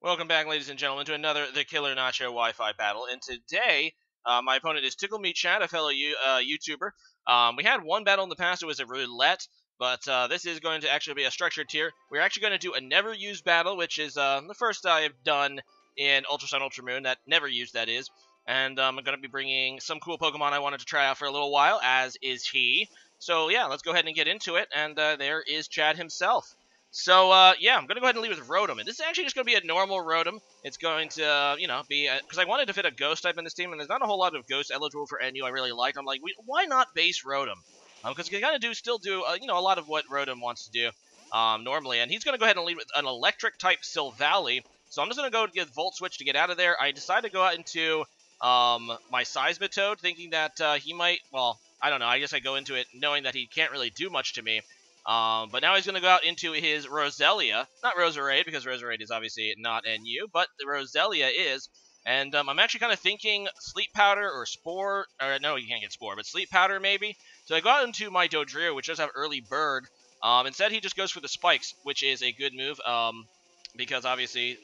Welcome back, ladies and gentlemen, to another TheKillerNacho Wi-Fi battle. And today, my opponent is TickleMeChad, a fellow YouTuber. We had one battle in the past. It was a Roulette, but this is going to actually be a structured tier. We're actually going to do a Neverused battle, which is the first I've done in Ultra Sun, Ultra Moon. That Neverused, that is. And I'm going to be bringing some cool Pokemon I wanted to try out for a little while, as is he. So yeah, let's go ahead and get into it. And there is Chad himself. So, yeah, I'm going to go ahead and leave with Rotom. And this is actually just going to be a normal Rotom. It's going to, be... Because I wanted to fit a Ghost type in this team, and there's not a whole lot of Ghost eligible for NU I really like. I'm like, why not base Rotom? Because you kind of still do, a lot of what Rotom wants to do normally. And he's going to go ahead and lead with an Electric-type Silvally. So I'm just going to go get Volt Switch to get out of there. I decided to go out into my Seismitoad, thinking that he might... Well, I don't know. I guess I go into it knowing that he can't really do much to me. But now he's going to go out into his Roselia. Not Roserade, because Roserade is obviously not NU, but the Roselia is. And I'm actually kind of thinking Sleep Powder or Spore. Or no, you can't get Spore, but Sleep Powder maybe. So I go out into my Dodrio, which does have Early Bird. Instead, he just goes for the Spikes, which is a good move. Because obviously,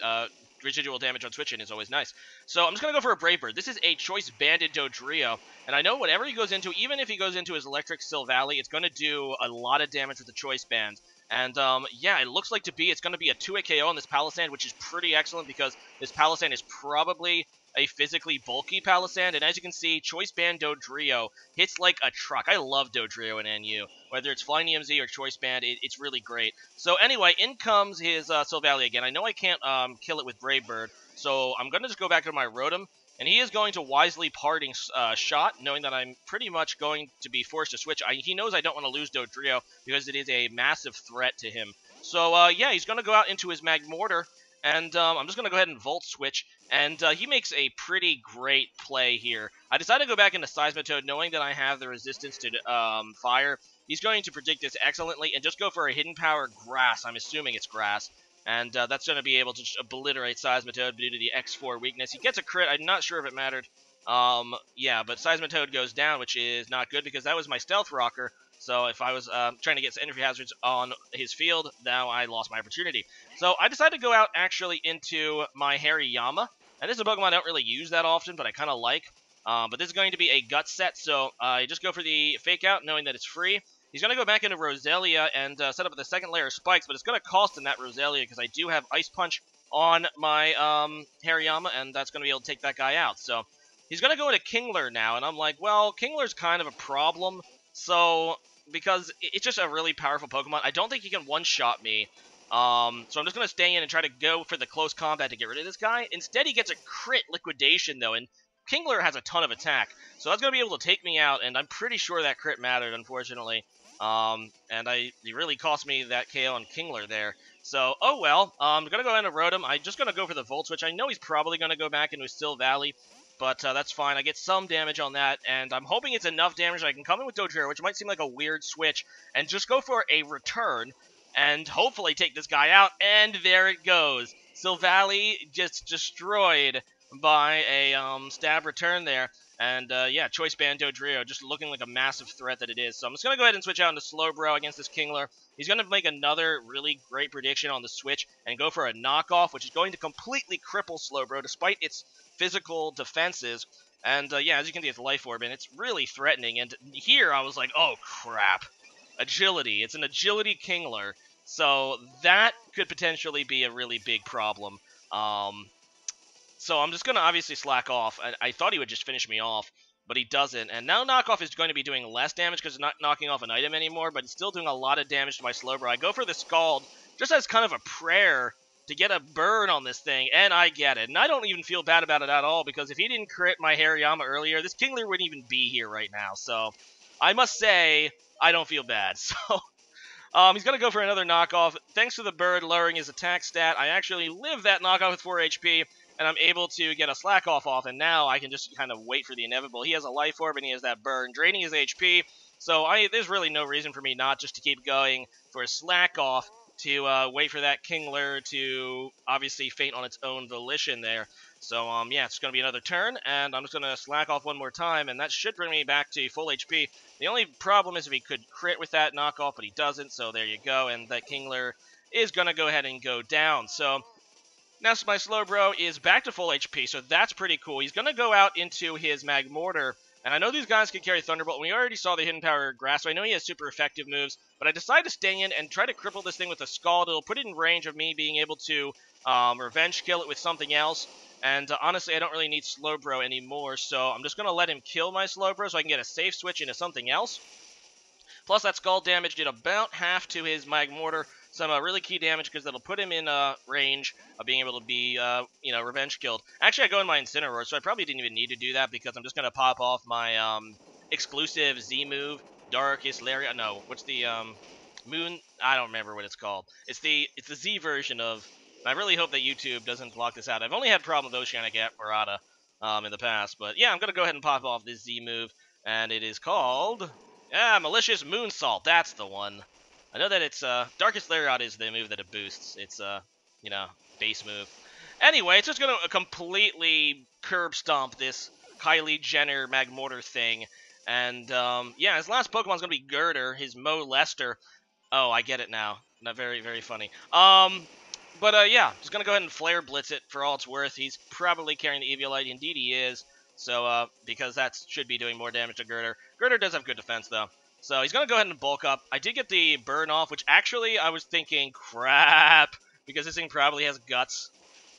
residual damage on switch-in is always nice. So I'm just going to go for a Brave Bird. This is a Choice Banded Dodrio, and I know whatever he goes into, even if he goes into his Electric Silvally, it's going to do a lot of damage with the Choice Band. And, yeah, it looks like it's going to be a 2-hit KO on this Palossand, which is pretty excellent because this Palossand is probably a physically bulky Palossand, and as you can see, Choice Band Dodrio hits like a truck. I love Dodrio in NU. Whether it's Flying EMZ or Choice Band, it's really great. So anyway, in comes his Silvally again. I know I can't kill it with Brave Bird, so I'm going to just go back to my Rotom, and he is going to wisely Parting Shot, knowing that I'm pretty much going to be forced to switch. He knows I don't want to lose Dodrio because it is a massive threat to him. So, yeah, he's going to go out into his Magmortar, and I'm just going to go ahead and Volt Switch, and he makes a pretty great play here. I decided to go back into Seismitoad, knowing that I have the resistance to Fire. He's going to predict this excellently and just go for a Hidden Power Grass. I'm assuming it's Grass. And that's going to be able to just obliterate Seismitoad due to the X4 weakness. He gets a crit. I'm not sure if it mattered. Yeah, but Seismitoad goes down, which is not good because that was my Stealth Rocker. So if I was trying to get Energy Hazards on his field, now I lost my opportunity. So I decided to go out actually into my Hariyama. And this is a Pokemon I don't really use that often, but I kind of like. But this is going to be a Gut set, so I just go for the Fake Out, knowing that it's free. He's going to go back into Roselia and set up the second layer of Spikes, but it's going to cost him that Roselia because I do have Ice Punch on my Hariyama, and that's going to be able to take that guy out. So he's going to go into Kingler now, and I'm like, well, Kingler's kind of a problem, so because it's just a really powerful Pokemon. I don't think he can one-shot me, so I'm just going to stay in and try to go for the close combat to get rid of this guy. Instead, he gets a crit Liquidation, though, and Kingler has a ton of attack, so that's going to be able to take me out, and I'm pretty sure that crit mattered, unfortunately. And it really cost me that KO on Kingler there. So, oh well, I'm going to go into Rotom. I'm just going to go for the Volt Switch. I know he's probably going to go back into Silvally, but that's fine. I get some damage on that, and I'm hoping it's enough damage that I can come in with Dodrio, which might seem like a weird switch, and just go for a return, and hopefully take this guy out, and there it goes. Silvally just destroyed by a stab return there. And, yeah, Choice Band Dodrio just looking like a massive threat that it is. So I'm just going to go ahead and switch out into Slowbro against this Kingler. He's going to make another really great prediction on the switch and go for a knockoff, which is going to completely cripple Slowbro despite its physical defenses. And, yeah, as you can see, it's Life Orb, and it's really threatening. And here I was like, oh, crap. Agility. It's an Agility Kingler. So that could potentially be a really big problem. So I'm just going to obviously slack off. I thought he would just finish me off, but he doesn't. And now Knockoff is going to be doing less damage because it's not knocking off an item anymore, but it's still doing a lot of damage to my Slowbro. I go for the Scald just as kind of a prayer to get a burn on this thing, and I get it. And I don't even feel bad about it at all because if he didn't crit my Hariyama earlier, this Kingler wouldn't even be here right now. So I must say I don't feel bad. So he's going to go for another knockoff. Thanks to the bird lowering his attack stat, I actually live that knockoff with 4 HP. And I'm able to get a Slack off, and now I can just kind of wait for the inevitable. He has a Life Orb, and he has that burn, draining his HP, so there's really no reason for me not just to keep going for a Slack off to wait for that Kingler to obviously faint on its own volition there. So, yeah, it's going to be another turn, and I'm just going to Slack off one more time, and that should bring me back to full HP. The only problem is if he could crit with that knockoff, but he doesn't, so there you go, and that Kingler is going to go ahead and go down. So Now, my Slowbro is back to full HP, so that's pretty cool. He's going to go out into his Magmortar, and I know these guys can carry Thunderbolt. We already saw the Hidden Power Grass, so I know he has super effective moves, but I decided to stay in and try to cripple this thing with a Scald. It'll put it in range of me being able to revenge kill it with something else, and honestly, I don't really need Slowbro anymore, so I'm just going to let him kill my Slowbro so I can get a safe switch into something else. Plus, that Scald damage did about half to his Magmortar, some really key damage because that'll put him in range of being able to be, revenge killed. Actually, I go in my Incineroar, so I probably didn't even need to do that because I'm just going to pop off my exclusive Z move, Darkest Lariat. No, what's the Moon? I don't remember what it's called. It's the Z version of. I really hope that YouTube doesn't block this out. I've only had problems with Oceanic Parada in the past, but yeah, I'm going to go ahead and pop off this Z move, and it is called. Yeah, Malicious Moonsault, that's the one. I know that it's, Darkest Lariat is the move that it boosts. It's, base move. Anyway, it's just gonna completely curb stomp this Kylie Jenner Magmortar thing. And, yeah, his last Pokemon's gonna be Girder, his Molester. Oh, I get it now. Not very, very funny. Yeah, just gonna go ahead and Flare Blitz it for all it's worth. He's probably carrying the Eviolite. Indeed he is. So, because that should be doing more damage to Girder. Girder does have good defense, though. So he's gonna go ahead and bulk up. I did get the burn off, which actually I was thinking, crap, because this thing probably has guts.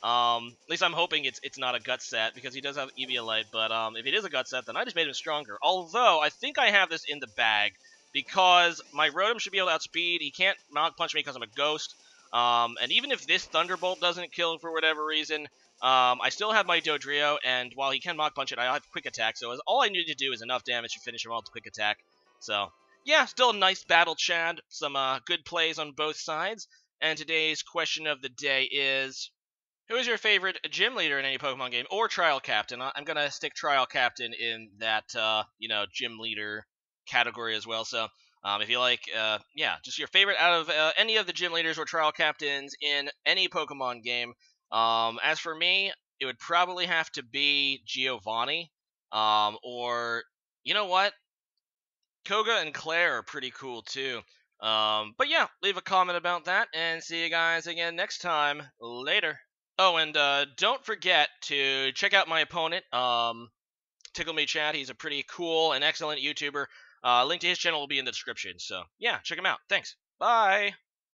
At least I'm hoping it's not a gut set, because he does have Eviolite, but if it is a gut set, then I just made him stronger. Although, I think I have this in the bag, because my Rotom should be able to outspeed. He can't Mach Punch me because I'm a ghost. And even if this Thunderbolt doesn't kill him for whatever reason, I still have my Dodrio, and while he can Mach Punch it, I have Quick Attack, so all I need to do is enough damage to finish him off with Quick Attack. So, yeah, still a nice battle, Chad. Some good plays on both sides. And today's question of the day is, who is your favorite gym leader in any Pokemon game, or Trial Captain? I'm going to stick Trial Captain in that, gym leader category as well. So, if you like, just your favorite out of any of the gym leaders or trial captains in any Pokemon game. As for me, it would probably have to be Giovanni, or you know what, Koga and Claire are pretty cool too. But yeah, leave a comment about that, and see you guys again next time. Later. Oh, and don't forget to check out my opponent, TickleMeChad. He's a pretty cool and excellent YouTuber. Link to his channel will be in the description. So, yeah, check him out. Thanks. Bye.